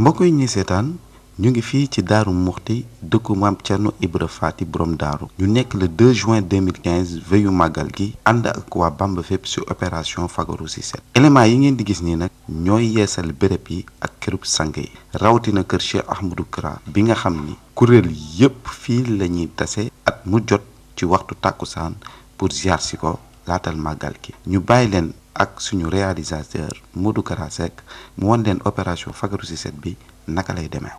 mbokk yi ñuy seetaan ñu ngi fii ci Daaru Muxti dëkku maam Cerno Ibra Faati borom daaru ñu nekk le 2 juin 2015 veillu màggal gi ànd ak waa Bamba Fépp ci opération fagaru ci set éléments yi ngeen di gis nii nag ñooy yeesal béréb yi ak kërub sang yi rawatina kër Cheikh Ahmadou Kara bi nga xam ni kuréel yépp fii la ñuy tase at mu jot ci waxtu tàkkusaan pour ziar si ko laatal màggal gi ñu bàyyi leen ak suñu réalisateur Modou Kara Seck mu won leen opération fagaru ci set bi naka lay demee.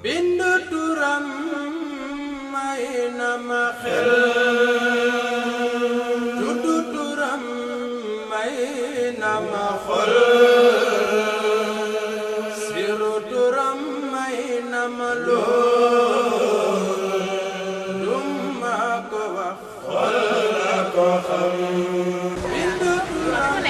bind turam may na ma xel tuddu turam may na ma xol siru turam may na ma lool lum ma ko wax xol la ko xam bind turam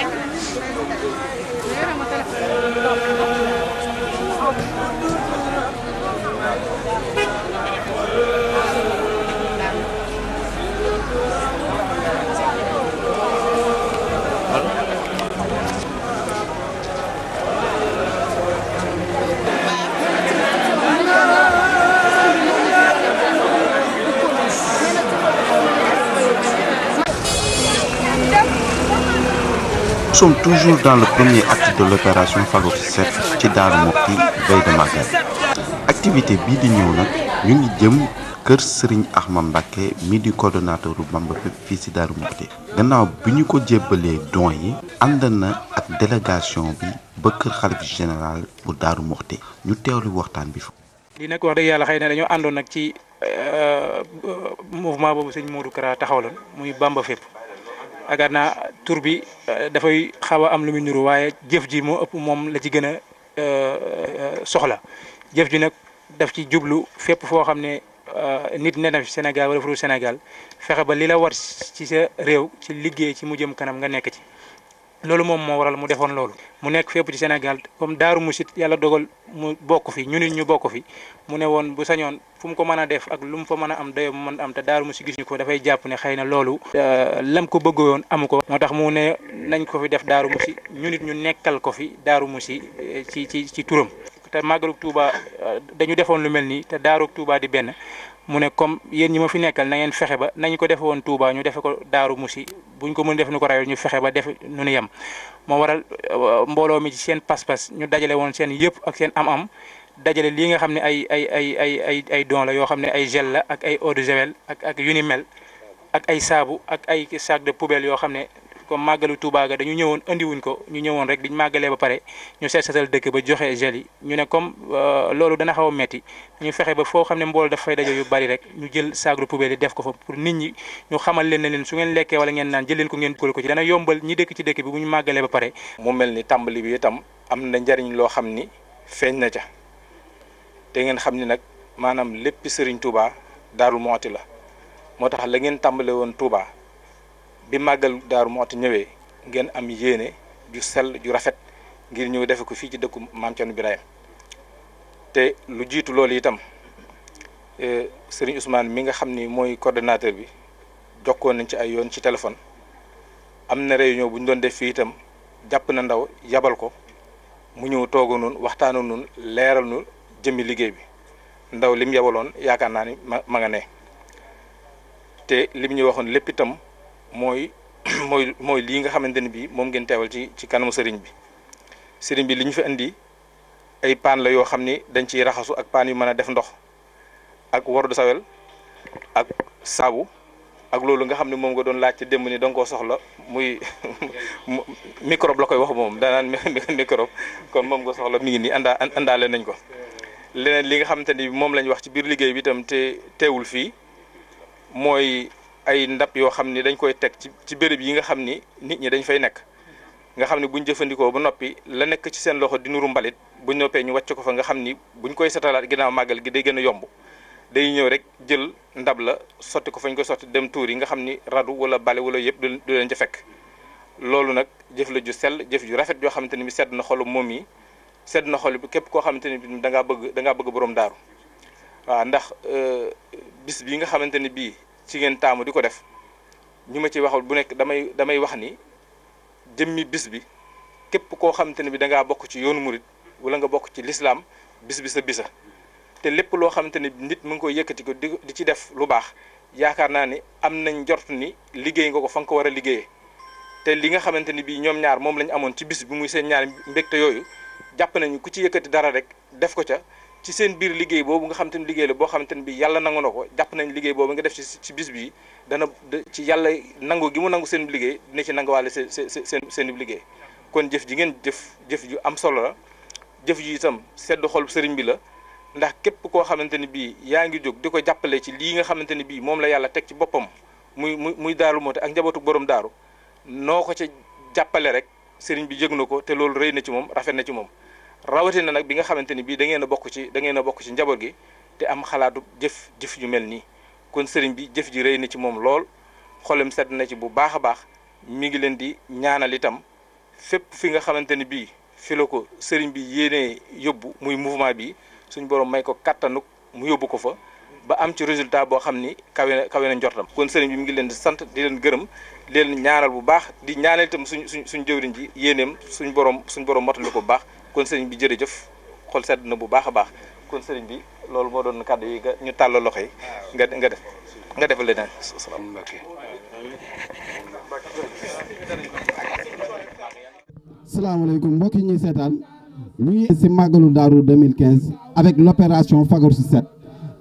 Nous sommes toujours dans le premier acte de l'opération Fagaru ci set ci Daaru Muxti veille de Magal activité bii di ñëw nag ñu ngi jëm kër Serigne Ahmad Mbacké mi di coordonnateur u Bamba Fépp fii ci Daaru Muxti gannaaw bi ñu ko jébbalee don yi ànd na ak délégation bi ba kër xalif général bu Daaru Muxti ñu teewlu waxtaan bi fa. lii nag wax dëgg yàlla xëy na dañoo àndoon nag ci mouvement boobu sëñ Modou Kara taxawaloon muy Bamba Fépp agaar naa tur bi dafay xaw a am lu muy nuru waaye jëf ji moo ëpp moom la ci gën a soxla jëf ji nag daf ci jublu fépp foo xam ne nit ne na fi Sénégal wala fu Sénégal fexe ba li la war ci sa réew ci liggéey ci mu jëm kanam nga nekk ci loolu moom moo waral mu defoon loolu mu nekk fépp ci Sénégal comme Daaru Muxti yàlla dogal mu bokk fi ñu nit ñu bokk fi mu ne woon bu sañoon fu mu ko mën a def ak lu mu fa mën a am dayo mu mën am te Daaru Muxti gis ñu ko dafay jàpp ne xëy na loolu lam ko bëggoon amu ko moo tax mu ne nañ ko fi def Daaru Muxti ñu nit ñu nekkal ko fi Daaru Muxti ci turam te màggalu Touba dañu defoon lu mel nii te Daaru Touba di benn mu ne comme yéen ñi ma fi nekkal na ngeen fexe ba nañ ko defe woon Touba ñu defe ko Daaru Muxti buñ ko mën def nu ko rawee ñu fexe ba def nu nu yem moo waral mbooloo mi ci seen pas-pas ñu dajale woon seen yëpp ak seen am-am dajale lii nga xam ne ay don la yoo xam ne ay gel la ak ay eau de javel ak yu ni mel ak ay saabu ak ay sac de poubelle yoo xam ne comme màggalu Touba ga dañu ñëwoon andiwuñ ko ñu ñëwoon rek diñ màggalee ba pare ñu seetal dëkk ba joxe gel yi ñu ne comme loolu dana xaw a metti ñu fexe ba foo xam ne mbool daf fay daje yu bari rek ñu jël sac de poubelle yi def ko fa pour nit ñi ñu xamal leen ne leen su ngeen lekkee wala ngeen naan jël leen ko ngeen dugal ko ci dana yombal ñi dëkk ci dëkk bi bu ñu màggalee ba pare. mu mel ni tàmbali bi itam am na njariñ loo xam ni feeñ na ca te ngeen xam ni nag maanaam lépp Serigne Touba Daaru Muxti la moo tax la ngeen tàmbale woon Touba bi màggal Daaru Muxti ñëwee ngeen am yéene ju sell ju rafet ngir ñëw defe ko fii ci dëkku Maam Cerno Birahim te lu jiitu loolu itam Serigne Ousmane mi nga xam ni mooy coordonnateur bi jokkoon nañ ci ay yoon ci téléphone am na réunion bu ñu doon def fii itam jàpp na ndaw yabal ko mu ñëw tooga noonu waxtaana noonu leeral nu jëmmi liggéey bi ndaw lim yabaloon yaakaar naa ni ma nga ne te lim ñu waxoon lépp itam mooy lii nga xamante ne bii moom ngeen teewal ci kanamu sëriñ bi li ñu fi indi ay paan la yoo xam ni dañ ciy raxasu ak paan yu mën a def ndox ak eau de javel ak saabu ak loolu nga xam ne moom nga doon laaj ci démb ni danga koo soxla muy microbe la koy wax moom daanaan microbe kon moom nga soxla mi ngi nii àndaale nañ ko leneen li nga xamante ni moom lañ wax ci biir liggéey bi itam te teewul fii mooy ay ndab yoo xam ni dañ koy teg ci béréb yi nga xam ni nit ñi dañ fay nekk nga xam ne buñ jëfandikoo ba noppi la nekk ci seen loxo di nuru mbalit buñ noppee ñu wàcc ko fa nga xam ni buñ koy setalaat ginnaaw màggal gi day gën a yomb day ñëw rek jël ndab la sotti ko fañ ko sotti dem tuur yi nga xam ni radu wala bale wala yëpp du leen ca fekk loolu nag jëf la ju sell jëf ju rafet joo xamante ni bi sedd na xolu moom yi sedd na xol bi képp koo xamante ni bi da ngaa bëgg borom daaru waaw ndax bis bii nga xamante ni bii ci ngeen taamu di ko def ñu ma ci waxul bu nekk damay wax ni jëmmi bis bi képp koo xamante ni bi da ngaa bokk ci yoonu murit wala nga bokk ci lislaam bis bi sa bisa te lépp loo xamante ni nit mu ngi koy yëkkati ko di ci def lu baax yaakaar naa ni am nañ njort ni liggéey nga ko fa nga ko war a liggéeyee te li nga xamante ni bii ñoom ñaar moom lañ amoon ci bis bi muy seen ñaari mbégte yooyu jàpp nañu ku ci yëkkati dara rek def ko ca ci seen biir liggéey boobu nga xamante ni liggéey la boo xamante ni bii yàlla nangu na ko jàpp nañ liggéey boobu nga def ci bis bi dana ci yàlla nangu gi mu nangu seen liggéey dina ci nanguwaale seen liggéey kon jëf ji ngeen jëf ju am solo la jëf ji itam sedd xol sëriñ bi la ndax képp koo xamante ni bii yaa ngi jóg di ko jàppale ci lii nga xamante ni bii moom la yàlla teg ci boppam muy Daaru Muxti ak njabootu borom daaru noo ko ca jàppale rek sëriñ bi yëg na ko te loolu rëy na ci moom rafet na ci moom rawatina nag bi nga xamante ni bii da ngeen a bokk ci njaboot gi te am xalaatu jëf yu mel nii kon sëriñ bi jëf ji rëy na ci moom lool xolam sedd na ci bu baax a baax mi ngi leen di ñaanal itam fépp fi nga xamante ni bii fi la ko sëriñ bi yéenee yóbbu muy mouvement bi suñ borom may ko kattanuk mu yóbbu ko fa ba am ci résultat boo xam ni kawe na njortam kon sëriñ bi mi ngi leen di sant di leen gërëm di leen ñaanal bu baax di ñaanal itam suñ jëwriñ ji yéeneem suñ borom motali ko bu baax kon sëriñ bi jërëjëf xol sedd na bu baax a baax kon sëriñ bi loolu moo doon kàddu yi ñu tàllal loxo yi nga defal leneen. salaamaaleykum mbokk yi ñuy seetaan ñu ngi si màggalu Daaru 2015 avec l'opération Fagaru si Set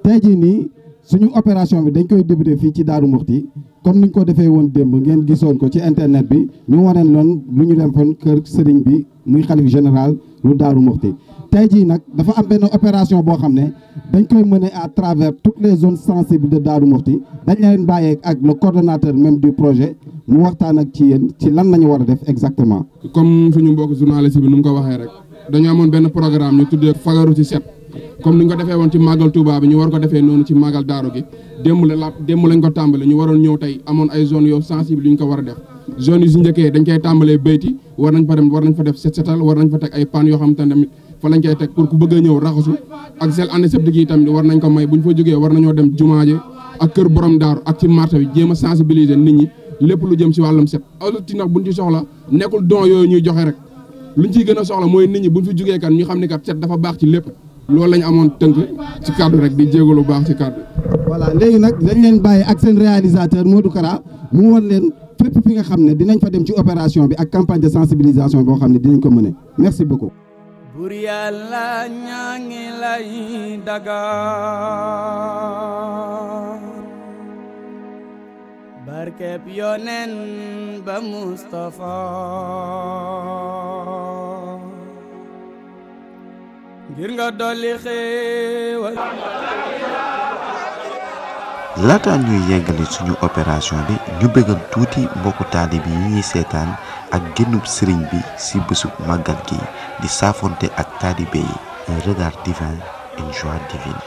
tey jii nii suñu opération bi dañ koy débuté fii ci Daaru Muxti comme niñ ko defee woon démb ngeen gisoon ko ci internet bi ñu waneen loon lu ñu defoon kër sëriñ bi muy xalif général lu Daaru Muxti tey jii nag dafa am benn opération boo xam ne dañ koy mener à travers toutes les zones sensibles de Daaru Muxti dañ leen bàyyee ak le coordonnateur même du projet mu waxtaan ak ci yéen ci lan lañu war a def exactement. comme suñu mbokk journaliste bi nu mu ko waxee rek dañu amoon benn programme ñu tuddee Fagaru ci Set comme ni ñu ko defee woon ci màggal Touba bi ñu war ko defee noonu ci màggal Daaru gi démb lañ ko tàmbale ñu waroon ñëw tey amoon ay zones yoo sensibles yu ñu ko war a def zones yi si njëkkee dañ koy tàmbalee béyti war nañ fa def setal war nañ fa teg ay pannes yoo xam te ne tamit fa lañ koy teg pour ku bëgg a ñëw raxasu ak gel antiseptique yi tamit war nañ ko may bu ñu fa jógee war nañoo dem jumaaje ak kër borom daaru ak ci marché bi jéem a sensibiliser nit ñi lépp lu jëm si wàllum set aluti nag buñ ci soxla nekkul don yooyu ñuy joxe rek luñ ciy gën a soxla mooy nit ñi buñ fi jógee kan ñu xam ne kat set dafa baax ci lépp loolu lañ amoon tënk ci cadre rek di jégalu baax ci cadre. voilà léegi nag dañ leen bàyyi ak seen réalisateur Modou Kara mu war leen fépp fi nga xam ne dinañ fa dem ci opération bi ak campagne de sensibilisation boo xam ne dinañ ko mener merci beaucoup. Bur Yàlla ñaa ngi lay dagaan barkeb yonen ba Mustafa ngir nga dolli xéewal. laata ñuy yeggali suñu opération bi ñu bëggal tuuti mbokku taalibe yi ñuy seetaan ak génnub sëriñ bi ci bésub màggal gi di saafonte ak taalibe yi un regard divin une joie divine.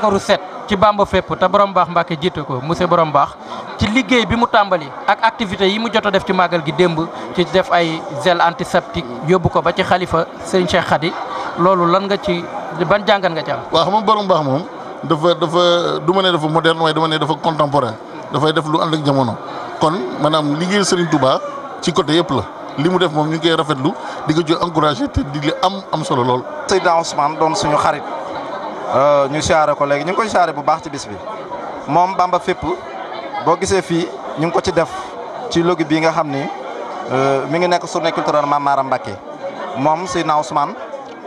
fagaru set ci Bamba fépp te borom baax Mbàkke jiite ko monsieur borom baax ci liggéey bi mu tàmbali ak activités yi mu jot a def ci màggal gi démb ci def ay gel antiseptique yóbbu ko ba ci xalifa Serigne Cheikh Khady loolu lan nga ci ban jàngat nga ci am. waaw xam nga borom baax moom dafa du ma ne dafa moderne waaye dama ne dafa contemporain dafay def lu ànd ak jamono kon maanaam liggéey Serigne Touba ci côté yëpp la li mu def moom ñu ngi koy rafetlu di ko jox encouragé te di li am solo lool. Seydina Ousmane doon suñu xarit ñu siyaare ko léegi ñu ngi koy siyaare bu baax ci bis bi moom Bamba fépp boo gisee fii ñu ngi ko ci def ci logo bii nga xam ni mi ngi nekk journée culturelle Mame Maram Mbacké moom Seydina Ousmane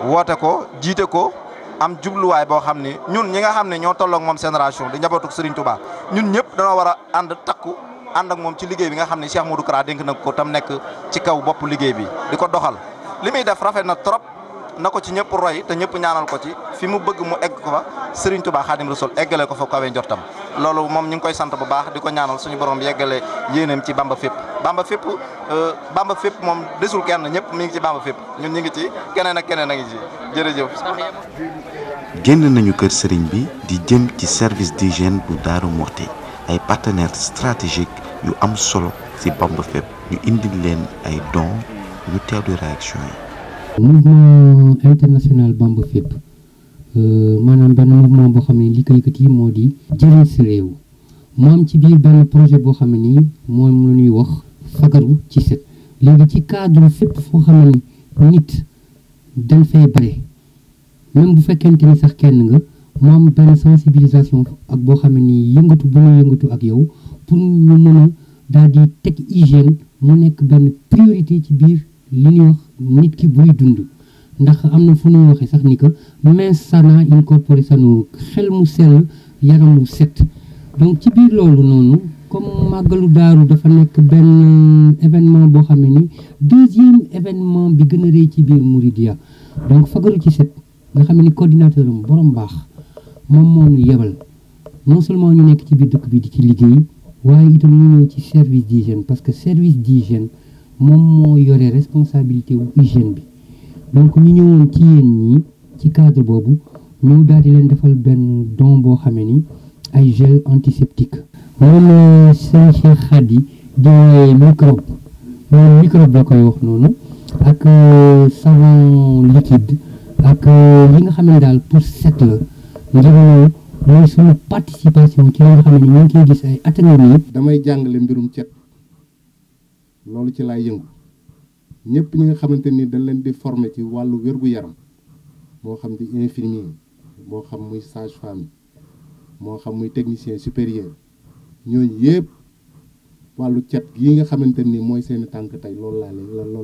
woote ko jiite ko am jubluwaay boo xam ni ñun ñi nga xam ne ñoo tolloog moom génération di njabootu Serigne Touba ñun ñëpp dañoo war a ànd takku ànd ak moom ci liggéey bi nga xam ne Cheikh Modou Kara dénk na ko tam nekk ci kaw bopp liggéey bi di ko doxal li muy def rafet na trop na ko ci ñëpp roy te ñëpp ñaanal ko ci fi mu bëgg mu egg ko fa Serigne Touba Khadim Rassoul eggale ko fa kawe njortam loolu moom ñu ngi koy sant bu baax di ko ñaanal suñu borom yeggale yéeneem ci Bamba fépp Bamba fépp moom desul kenn ñëpp mi ngi ci Bamba fépp ñun ñu ngi ci keneen ak keneen a ngi ci jërëjëf. génn nañu kër Serigne bi di jëm ci service d'hygiène bu Daaru Muxti ay partenaires stratégiques yu am solo ci Bamba fépp ñu indil leen ay dons ñu teewlu réaction yi. mouvement international Bamba fépp maanaam benn mouvement boo xam ne li ko yëkkati moo di jëriñ sa réew mu am ci biir benn projet boo xam ne nii moom la ñuy wax fagaru ci set léegi ci cadre fépp foo xam ne nit dañ fay bare même bu fekkente ni sax kenn nga mu am benn sensibilisation ak boo xam ne nii yëngatu bu muy yëngatu ak yow pour ñu mën a daal di teg hygiène mu nekk benn priorité ci biir li ñuy wax nit ki buy dund ndax am na fu ñuy waxee sax ni que mens sana in corpore sano xel mu sell yaram mu set donc ci biir loolu noonu comme màggalu daaru dafa nekk benn événement boo xam ne ni deuxième événement bi gën a rëy ci biir Mouridia donc fagaru ci set nga xam ne ni coordinateur am borom baax moom moo ñu yebal non seulement ñu nekk ci biir dëkk bi di ci liggéey waaye itam ñu ñëw ci service d'hygiène parce que service d'hygiène moom moo yore responsabilité wu hygiène bi donc ñu ñëwoon ci yéen ñi ci cadre boobu ñëw daal di leen defal benn don boo xamee ni ay gel antiseptique moom sëñ Cheikh Khady di microbe moom microbe la koy wax noonu ak savon liquide ak li nga xam ne daal pour set la ngir mooy suñu participation ci li nga xam ne ñu ngi koy gis ay ateliers yi. damay jàngale mbirum cet loolu ci laay yëngu ñëpp ñi nga xamante ni dañ leen di former ci wàllu wér-gu-yaram moo xam di infirmier moo xam muy sage-femme moo xam muy technicien supérieur ñooñu yëpp wàllu cet yi nga xamante ni mooy seeni tànk tey loolu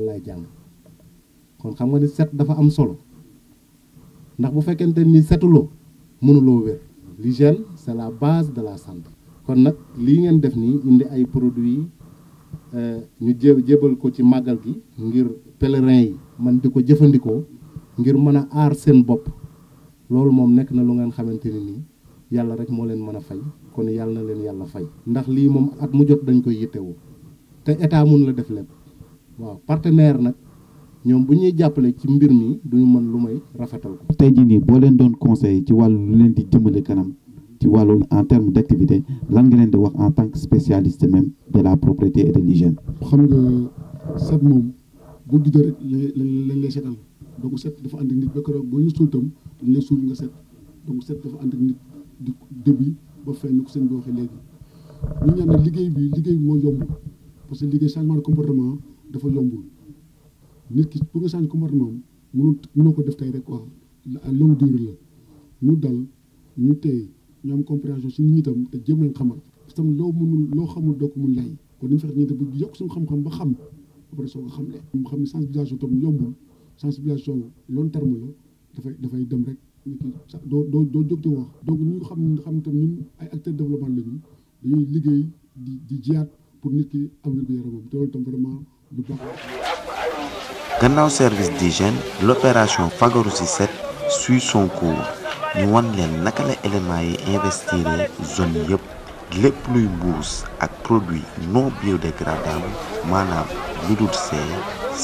laay jàng kon xam nga ni set dafa am solo ndax bu fekkente ni setuloo mënuloo wér l'hygiène c'est la base de la santé kon nag lii ngeen def nii indi ay produits ñu jébal ko ci màggal gi ngir pèlerin yi man di ko jëfandikoo ngir mën a aar seen bopp loolu moom nekk na lu ngeen xamante ni nii yàlla rek moo leen mën a fay kon yàlla na leen yàlla fay ndax lii moom at mu jot dañ koy yittewoo te état mun la def lépp waaw partenaire nag ñoom bu ñuy jàppale ci mbir mi duñu mën lu may rafetal ko. tey jii nii boo leen doon conseil ci wàllu lu leen di jëmale kanam ci wàllu en termes d'activité lan nga leen di wax en tant que spécialiste même de la propreté et de l'hygiène. xam nga set moom bu juddoo rek lañ lay setal donc set dafa ànd ak nit ba keroog boo ñu suul tam dañ lay suul nga set donc set dafa ànd ak nit di début ba fenn ko seen bi waxee léegi ñu ñaan ne liggéey bi moo yombul parce que liggéey changement de comportement dafa yombul nit ki pour nga changer comportement mënoo ko def tey rek quoi à longue durée la ñu dal ñu tey ñu am compréhension si nit ñi tam te jéem leen xamal parce que tam loo xamul doo ko mun lay kon dañu fexe ñu def yokk suñu xam-xam ba xam après soo ko xamlee mu xam ne sensibilisation tam yombul sensibilisation long terme la dafay dem rek nit ki doo jóg di wax donc ñu xam tam ñun ay acteurs développement lañu dañuy liggéey di jiyaat pour nit ki am wér-gu-yaramam te loolu tam vraiment lu baax. gannaaw service d'hygiène l'opération fagaru ci set suit son cours ñu wan leen naka la éléments yi investir zone yëpp lépp luy mbuus ak produit non biodégradable maanaam lu dul seey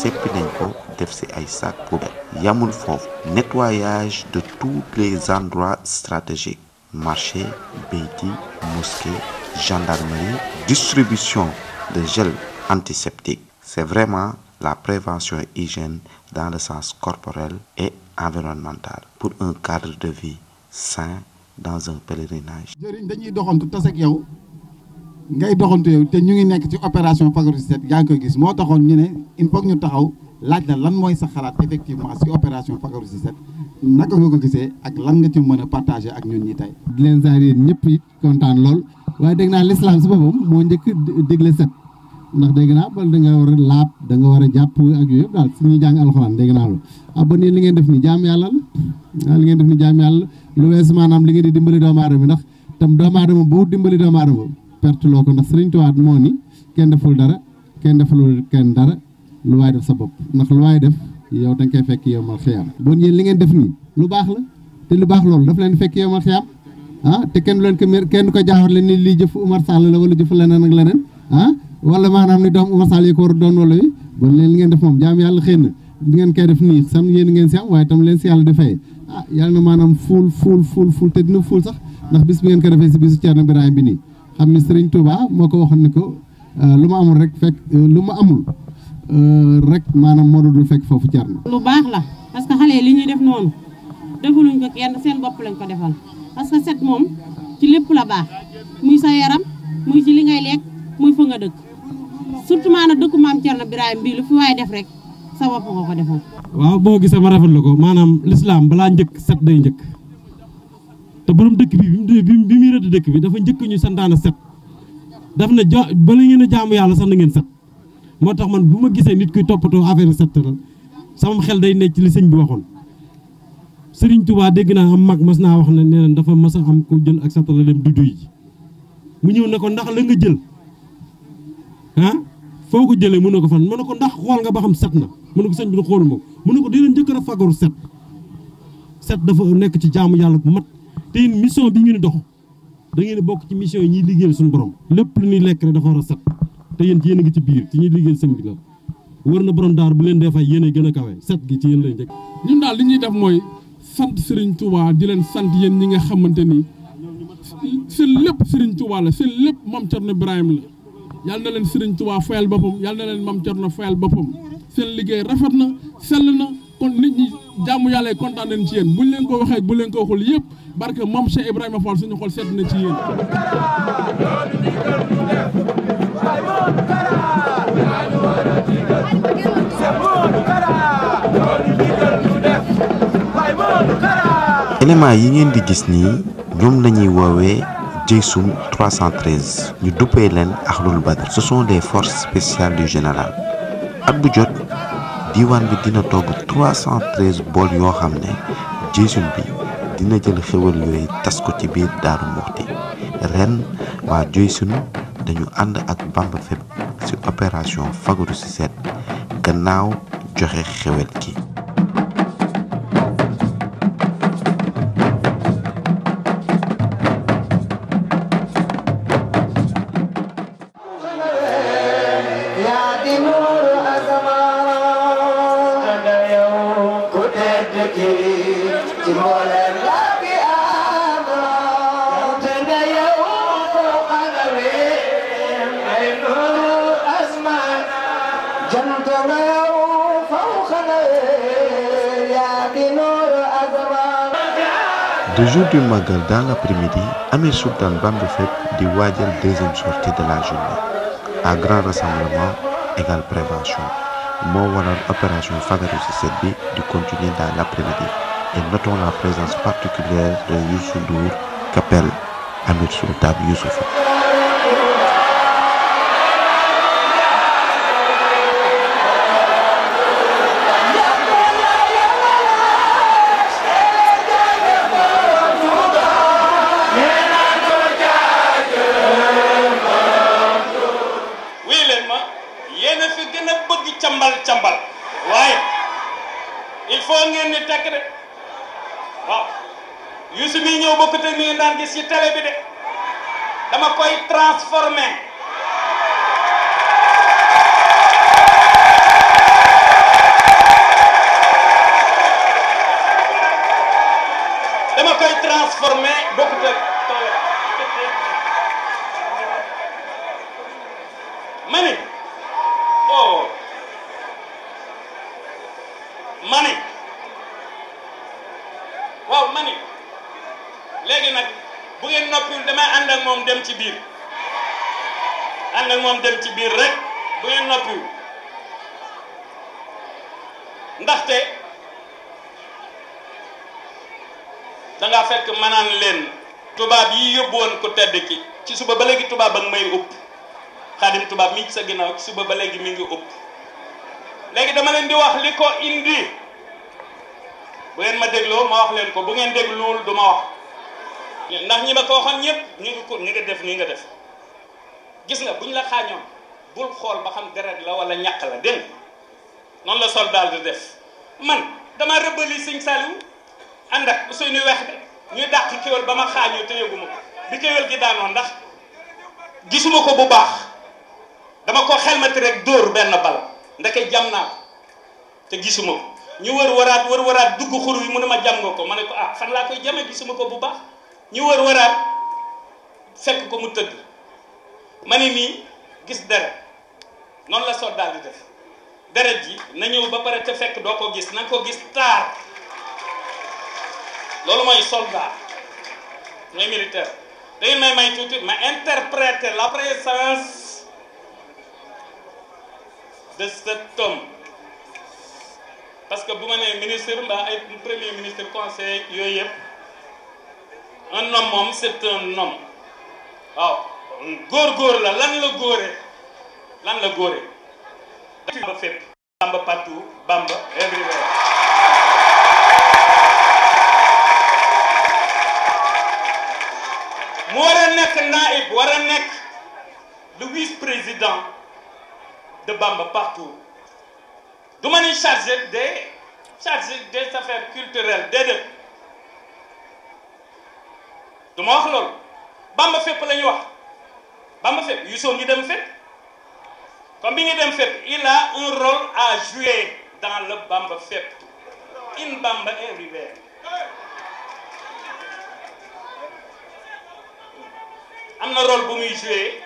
seppi nañ ko def ci ay sacs poubelle yamul foofu nettoyage de tous les endroits stratégiques marché, béyti, mosquée, gendarmerie, distribution de gel antiseptique. C'est vraiment la prévention et hygiène dans le sens corporel et environnemental pour un cadre de vie sain dans un pèlerinage. jëriñ dañuy doxantu tas ak yow ngay doxantu yow te ñu ngi nekk ci opération fagaru ci set yaa ngi koy gis moo taxoon ñu ne il faut ñu taxaw laaj la lan mooy sa xalaat effectivement ci opération fagaru ci set naka nga ko gisee ak lan nga ci mën a partager ak ñun ñi tey. di leen saar yéen ñëpp it kontaan lool waaye dégg naa l'islam si boppam moo njëkk dégle set ndax dégg naa bal da nga war a laab da nga war a jàpp ak yooyu yëpp daal suñuy jàng alxuraan dégg naa loolu ba nii li ngeen def ni jaam yàlla la li ngeen def ni jaam yàlla lu weesu maanaam li ngeen di dimbali doomu aadama ndax tam doomu aadama bu dimbali doomu aadama perte loo ko ndax Sëriñ Tuubaa moo ni kenn deful dara kenn defalul kenn dara lu waay def sa bopp ndax lu waay def yow da nga koy fekk yow mal xiyaam bon yéen li ngeen def nii lu baax la te lu baax loolu daf leen fekk yow mal xiyaam te kenn du leen ko kenn ko jaaxal leen ni lii jëf Umar Sall la wala jëf leneen ak leneen wala maanaam ni doom Umar Sall yi ko war a doon wala yi bon leen li ngeen def moom jaam yàlla xëy na di ngeen koy def nii sam yéen ngeen si am waaye tam leen si yàlla defee yàlla na maanaam fuul te dina fuul sax ndax bis bi ngeen ko defee si bisu Ceerno Birahim bi nii xam ne Serigne Touba moo ko waxoon ni ko lu ma amul rek fekk lu ma amul rek maanaam moo dul fekk foofu Ceerno. lu baax la parce que xale yi li ñuy def noonu defaluñ ko kenn seen bopp lañ ko defal parce que set moom ci lépp la baax muy sa yaram muy ci li ngay lekk muy fa nga dëkk surtout maanaam dëkku maam Ceerno Birahim bii lu fi waaye def rek sa bopp nga ko defal. waaw boo gisee ma rafetlu ko maanaam l'islam balaa njëkk set day njëkk te borom dëkk bi muy rëdd dëkk bi dafa njëkk ñu santaana set daf na bala ngeen a jaamu yàlla sax na ngeen set moo tax man bu ma gisee nit kuy toppatoo affaire set la sama xel day nekk ci li sëñ bi waxoon Serigne Touba dégg naa am mag mas naa wax ne nee na dafa mas a am ko jël ak satala dem du duy ji mu ñëw ne ko ndax la nga jël foo ko jëlee mu ne ko fan mu ne ko ndax xool nga ba xam set na mu ne ko sëñ bi xoolu ma mu ne ko dina njëkk a fagaru set dafa nekk ci jaamu yàlla bu mat te yéen mission bi ngeen di dox da ngeen di bokk ci mission yi ñuy liggéeyal suñu borom lépp lu ñuy lekk rek dafa war a set te yéen ci yéen a ngi ci biir ci ñuy liggéeyal sëñ bi la wër na borom daar bu leen dee fay yéen a gën a kawe set gi ci yéen lay njëkk. ñun daal li ñuy def mooy sant Serigne Touba di leen sant yéen ñi nga xamante ni seen lépp Serigne Touba la seen lépp Mame Ceerno Birahim la yàlla na leen Serigne Touba fayal boppam yàlla na leen Mame Ceerno fayal boppam seen liggéey rafet na sell na kon nit ñi jàmm yàlla kontaan nañ ci yéen buñ leen ko waxee bu leen ko waxul yëpp barke Mame Cheikh Ibrahima Fall suñu xol sedd na ci yéen. éléments yi ngeen di gis nii ñoom lañuy woowee Jeysoun 313 ñu duppee leen Ahlul Badr. Ce sont des forces spéciales du général at bu jot diwaan bi dina togg 313 bool yoo xam ne Jeysoun bi dina jël xéwal yooyu tas ko ci biir Daaru Muxti ren waa Jeysoun dañu ànd ak Bamba Fépp ci opération fagaru ci set gannaaw joxe xéwal gi. Le jour du Magal dans l'après-midi, Amir Sultan Bamba Fépp di waajal deuxième sortie de la journée à grand rassemblement égale prévention moo waral opération fagaru ci set bi di continuer dans l'après-midi et notons la présence particulière de Youssou Ndour qu'appelle Amir Sultan Youssoupha. cambal waaye il faut ngeen ni tekk de waaw Youssou mi ñëw bokkut ak mi ngeen daan gis ci télé bi de dama koy transformer bokkut ak moom dem ci biir ànd ak moom dem ci biir rek bu ngeen noppiwu ndaxte dangaa fekk manaan leen tubaab yi yóbbu woon ko tedd ki ci suba ba léegi tubaab ak may upp xaadim tubaab mi ci sa ginnaaw ci suba ba léegi mi ngi upp léegi dama leen di wax li ko indi bu ngeen ma dégloo ma wax leen ko bu ngeen dégluwul du ma wax ndax ñi ma ko waxoon ñëpp ñu ngi def nii nga def gis nga buñ la xaañoon bul xool ba xam deret la wala ñàq la dégg noonu la soldat di def man dama rëbbali sëñ Saliou ànd ak Ousseynou weex de ñuy dàq kéwél ba ma xaañoo te yëguma ko bi kéwél gi daanoon ndax gisuma ko bu baax dama ko xelmati rek dóor benn bal ndeke jam naa ko te gisuma ko ñu wër waraat dugg xur wi mu ne ma jam nga ko ma ne ko ah fan laa koy jame gisuma ko bu baax ñu wër waraat fekk ko mu tëdd ma ne nii gis deret noonu la soldat di def deret ji na ñëw ba pare te fekk doo ko gis na ko gis taar loolu mooy soldat mooy militaire da ngeen may tuuti ma interpréter la présence de cet homme parce que bu ma nee ministre mbaa ay premier ministre conseil yooyu yëpp un homme moom c'est un homme waaw góor la lan la góore Bamba fépp Bamba partout Bamba everywhere mu war a nekk naïb war a nekk le vice-président de Bamba partout du ma ni chargé des affaires culturelles déedéet du ma wax loolu Bamba fépp la ñu wax Bamba fépp Youssou ngi dem fépp comme bi ngi dem fépp il a un rôle à jouer dans le Bamba fépp in Bamba everywhere am na rôle bu muy jouer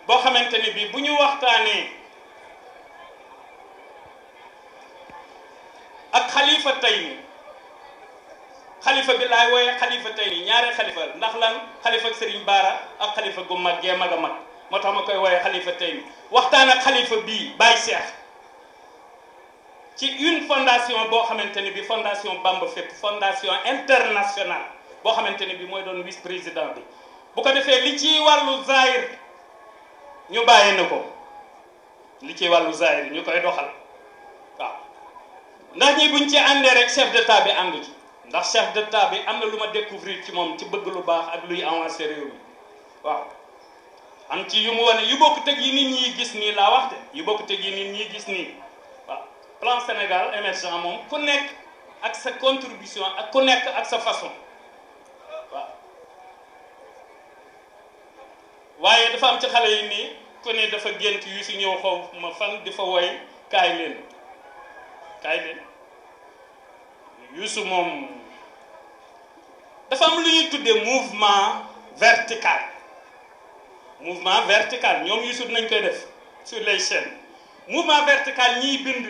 boo xamante ni bi bu ñu waxtaanee ak xalifa tey ni xalifa bi laay wooye xalifa tey ni ñaari xalifa ndax lan xalifa ak Serigne Bara ak xalifa gu mag gee mag a mag moo tax ma koy wooye xalifa tey ni waxtaan ak xalifa bii Baye Cheikh ci une fondation boo xamante ni bi fondation Bamba fépp fondation internationale boo xamante ni bi mooy doon vice président bi bu ko defee li ci wàllu zahir ñu bàyyi na ko li ci wàllu zahir ñu koy doxal waaw ndax ñi buñ ci àndee rek chef d'état bi ànd ci ndax chef d'état bi am na lu ma découvrir ci moom ci bëgg lu baax ak luy avancer réew mi waaw am ci yu mu wane yu bokk teg yi nit ñi gis nii laa wax de yu bokk teg yi nit ñi gis nii waaw plan Sénégal émergent moom ku nekk ak sa contribution ak ku nekk ak sa façon waaw waaye dafa am ci xale yi nii ku ne dafa gént yu si ñëw xaw ma fan di fa woy kaay leen Youssou moom dafa am lu ñuy tuddee mouvement vertical ñoom Youssou dinañ koy def sur les chaînes mouvement vertical ñiy bind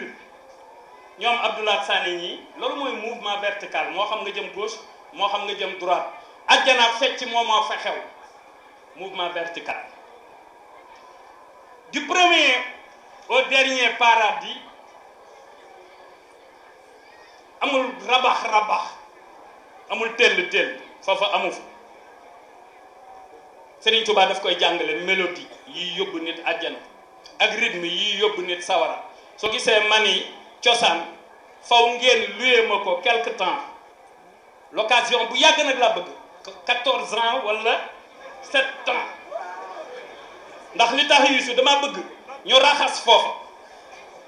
ñoom Abdoulaye Sané ñii loolu mooy mouvement vertical moo xam nga jëm gauche moo xam nga jëm droite ajjana fecc moo fa xew mouvement vertical du premier au dernier paradis amul rabax amul tell foofa amu fa Serigne Touba daf koy jàngale mélodie yi yóbbu nit àjjana ak rythme yi yóbbu nit sawara soo gisee mani cosaan faw ngeen luyee ma ko quelque temps l'occasion bu yàgg nag laa bëgg 14 ans wala 7 ans ndax li tax Youssou dama bëgg ñu raxas foofa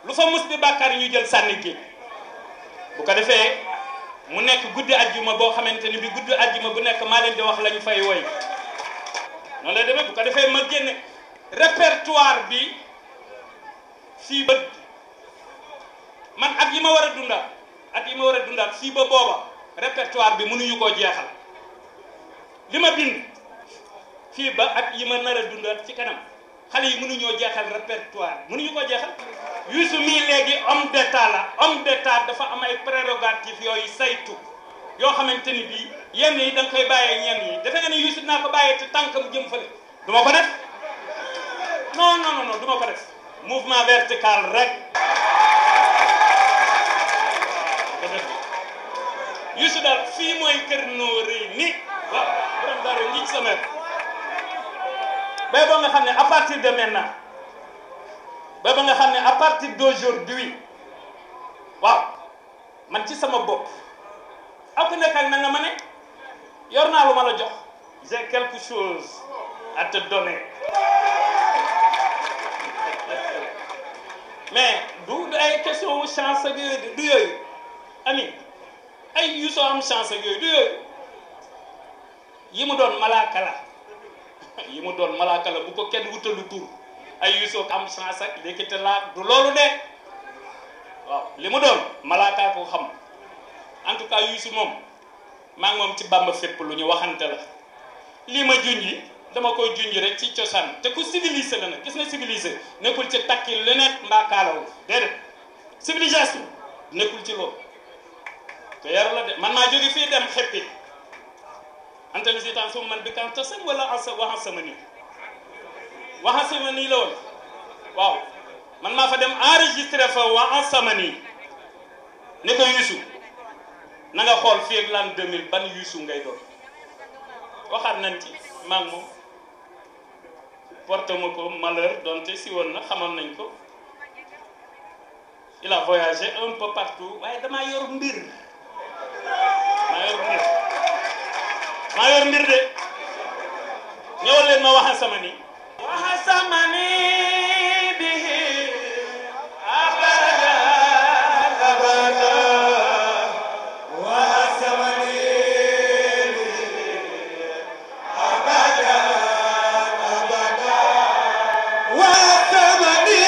lu fa mus di bàkkaar yi ñu jël sànni géej bu ko defee mu nekk guddi ajjuma boo xamante ni bi guddi ajjuma bu nekk maa leen di wax lañu fay woy noonu lay demee bu ko defee ma génne répertoire bi fii ba man at yi ma war a dundaat fii ba booba répertoire bi mënuñu koo jeexal li ma bind fii ba at yi ma nar a dundaat ci kanam xale yi mënuñoo jeexal répertoire mënuñu koo jeexal Youssou mii léegi homme d'état la homme d'état dafa am ay prérogatives yooyu saytu yoo xamante ni bii yenn yi da nga koy bàyyee ñenn yi defe nga ne Youssou dinaa ko bàyyee te tànkam jëm fële du ma ko def non non non du ma ko def mouvement vertical rek Youssou daal fii mooy kër noo rëy ni waaw borom dara ngi ci sama bay ba nga xam ne à partir de maintenant bay ba nga xam ne à partir d'aujourd'hui waaw man ci sama bopp ak ku nekk ak na nga ma ne yor naa lu ma la jox j'ai quelque chose à te donner mais du ay question wu chance ak yooyu du yooyu ami ay Youssou am chance ak yooyu du yooyu yi mu doon malaaka la yi mu doon malaaka la bu ko kenn wutalu tur ay Youssou am chance ak lékkite laa du loolu de waaw li mu doon malaaka ko xam en tout cas Youssou moom maa ngi moom ci Bamba fépp lu ñu waxante la lii ma junji dama koy junji rek ci cosaan te ku civilisé la nag gis nga civilisé nekkul ci takki leneen mbaa kaalawu déedéet civilisation nekkul ci loolu te yar la de man maa jóge fii dem xeppi antali sitan su man bi kan tasan wala waxan sama nii la woon waaw man maa fa dem enregistré fa waxan sama nii ne ko Youssou na nga xool fii ak l'an 2000 ban Youssou ngay doon waxaat nañ ci maag moom porte ma ko malheur donte si woon na xamoon nañ ko il a voyagé un peu partout waaye damaa yor mbir maa yor mbir de ñëwal leen ma waxa sama ni bihi abada abada waxa sama ni bihi abada abada waxa sama ni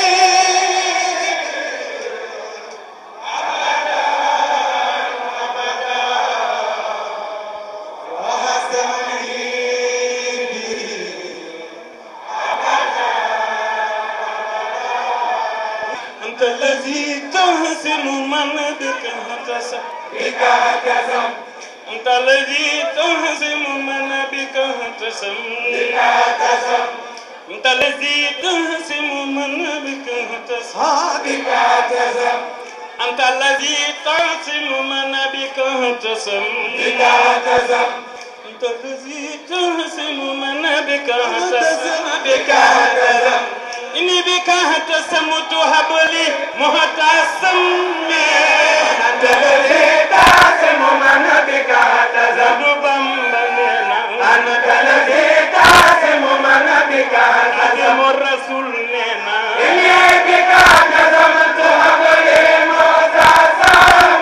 الذي تحسن من بك اهتسم أنت الذي تحسن من بك اهتسم أنت الذي تحسن من بك اهتسم أنت الذي تحسن من بك اهتسم أنت الذي تحسن من بك اهتسم إني بك اهتسمت هب لي مهتسم أنت الذي تحسم من بك اهتسم أنت الذي تحسم من بك اهتسم الرسول لنا إني بك اهتسمت هب لي مهتسم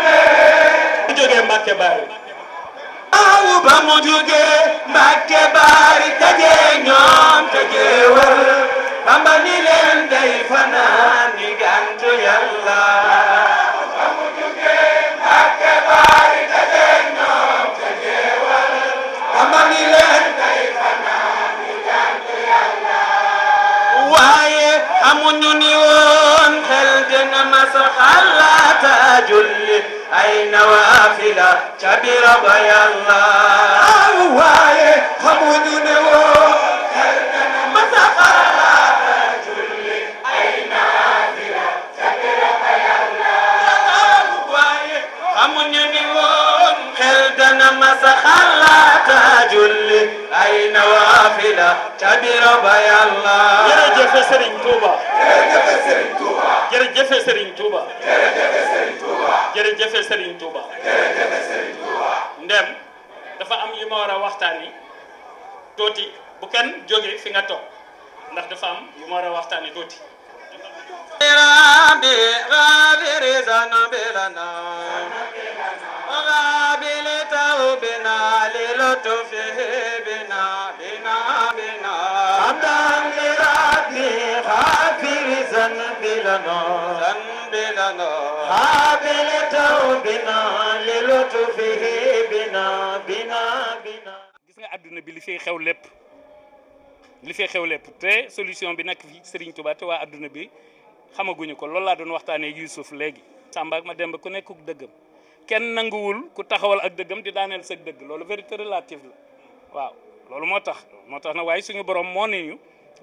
جوجي مكة باري أو بموجوجي مكة باري تجي نيوم تجي ور Bamba ni leen day fanaan ni gantu Yàlla amu jóge Mbàkke bari daje ñoom te jeewal Bamba ni leen day fanaan ni gantu Yàlla waaye amuñu ni woon xel dina masa xalaata julli ay nawaafila ca bira ba Yàlla waaye amuñu ni woon xel dina masa julli ay nawafila tabira ba Yàlla jërëjëf Serigne Touba jërëjëf Serigne Touba jërëjëf Serigne Touba jërëjëf Serigne Touba jërëjëf Serigne Touba ndem dafa am yu ma war a waxtaani tuuti bu kenn jóge fi nga toog ndax dafa am yu ma war a waxtaani tuuti rabbi ghafiri zanbilana غابل توبنا للطفه بنا بنا بنا حمدا لربي غافر ذنبنا ذنبنا غابل توبنا للطفه بنا بنا بنا gis nga àdduna bi li fi xew lépp te solution bi nag fi Serigne Touba te waa àdduna bi xamaguñu ko loolu laa doon waxtaanee Youssouf léegi Samba ak ma Demba ku nekkuk dëggam kenn nanguwul ku taxawal ak dëggam di daaneel sa dëgg loolu vérité relative la waaw loolu moo tax na waaye suñu borom moo ne ñu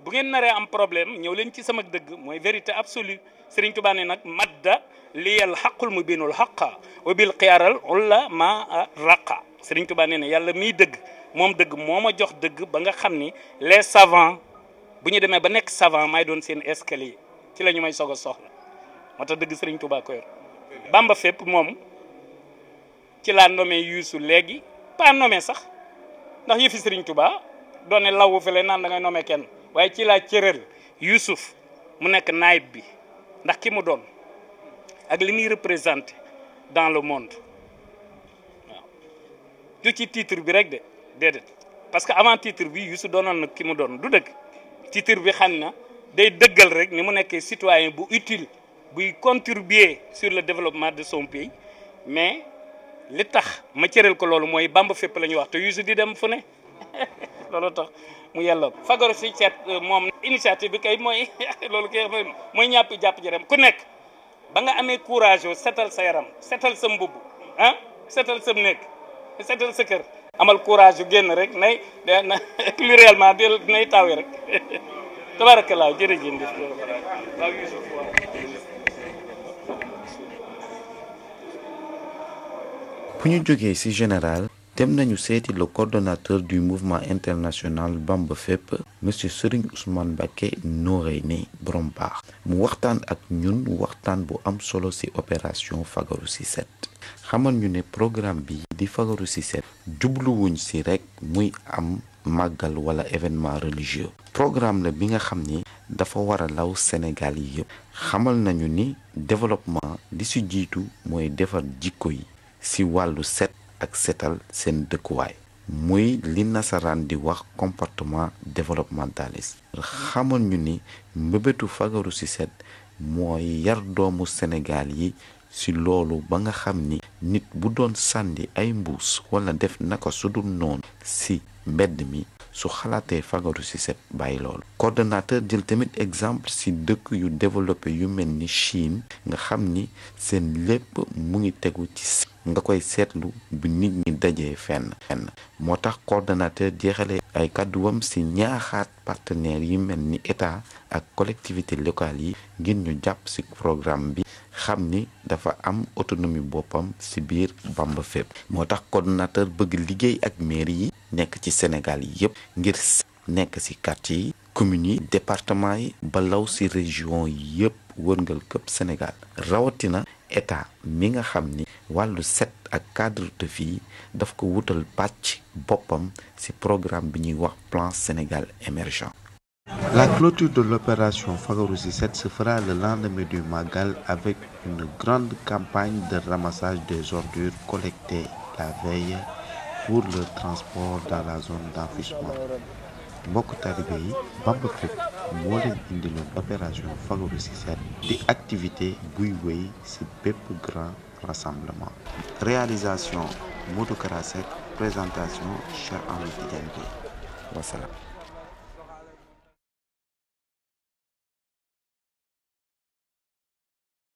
bu ngeen naree am problème ñëw leen ci sama dëgg mooy vérité absolue Serigne Touba ne nag madda liyal xaqul mu binul xaqa wa bil xiyaaral ulla ma raqa Serigne Touba ne yàlla miy dëgg moom dëgg moo ma jox dëgg ba nga xam ni les savants bu ñu demee ba nekk savant may doon seen escalier ci la ñu may soog a soxla moo tax dëgg Serigne Touba ko yor Bamba fépp moom ci laa nommé Youssou léegi pas nommé sax ndax yëfi Serigne Touba doon ne lawu fele naan da ngay nommé kenn waaye ci laa cëral Youssouf mu nekk naayib bi ndax ki mu doon ak li muy représenté dans le monde waaw du ci titre bi rek de déedéet parce que avant titre bi Youssou doonoon na ki mu doon du dëgg titre bi xam na day dëggal rek ni mu nekkee citoyen bu utile buy contribuer sur le développement de son pays mais li tax ma cëral ko loolu mooy Bamba fépp la ñuy wax te Youssou di dem fu ne loolu tax mu yelloo fagaru si seet moom initiative bi kay mooy loolu kay mooy ñàpp jàpp ji dem ku nekk ba nga amee courage o setal sa yaram setal sa mbubb ah setal sa néeg setal sa kër amal courage yu génn rek nay na pluriellement nay tawi rek tabarakallah jërëjëf waaw Youssouf bu ñu jógee ci général dem nañu seeti le coordonnateur du mouvement international Bamba Fépp monsieur Serigne Ousmane Mbacké Noreyni borom baax mu waxtaan ak ñun waxtaan bu am solo ci opération fagaru ci set xamal ñu ne programme bi di fagaru ci set jubluwuñ ci rekk muy am màggal wala événement religieux programme la bi nga xam ni dafa war a law Sénégal yi yëpp xamal nañu ni développement li ci jiitu mooy defar jikko yi ci wàllu set ak setal seen dëkkuwaay muy li nasaraan di wax comportement développementaliste xamal ñu ni mbébétu fagaru ci set mooy yar doomu Sénégal yi ci loolu ba nga xam ni nit bu doon sànni ay mbuus wala def naka su dul noonu ci mbedd mi su xalaatee fagaru ci set bàyyi loolu coordonnateur jël tamit exemple ci dëkk yu développé yu mel ni Chine nga xam ni seen lépp mu ngi tegu ci nga koy seetlu bu nit ñi dajee fenn moo tax coordonnateur jeexale ay kàdduwam ci ñaaxaat partenaires yi mel ni état ak collectivité locale yi ngir ñu jàpp ci programme bi xam ni dafa am autonomie boppam ci biir Bamba Fépp moo tax coordonnateur bëgg liggéey ak mairie yi nekk ci Sénégal yi yépp ngir nekk ci quartier yi communes yi département yi ba law ci région yi yépp wërngal këpp Sénégal rawatina état mi nga xam ni wàllu set ak cadre de vie daf ko wutal pàcc boppam ci programme bi ñuy wax plan Sénégal émergent. La clôture de l'opération Fagaru ci Set se fera le lendemain du Magal avec une grande campagne de ramassage des ordures collectées la veille pour le transport dans la zone d'enfouissement. mbokk talibé yi Bamba Fépp moo leen indiloon opération Fagaru ci Set di activité buy wéy ci bépp grand rassemblement. Réalisation Modou Kara Seck, présentation Cheikh Ahmed Tidiane Gueye. Wassalam.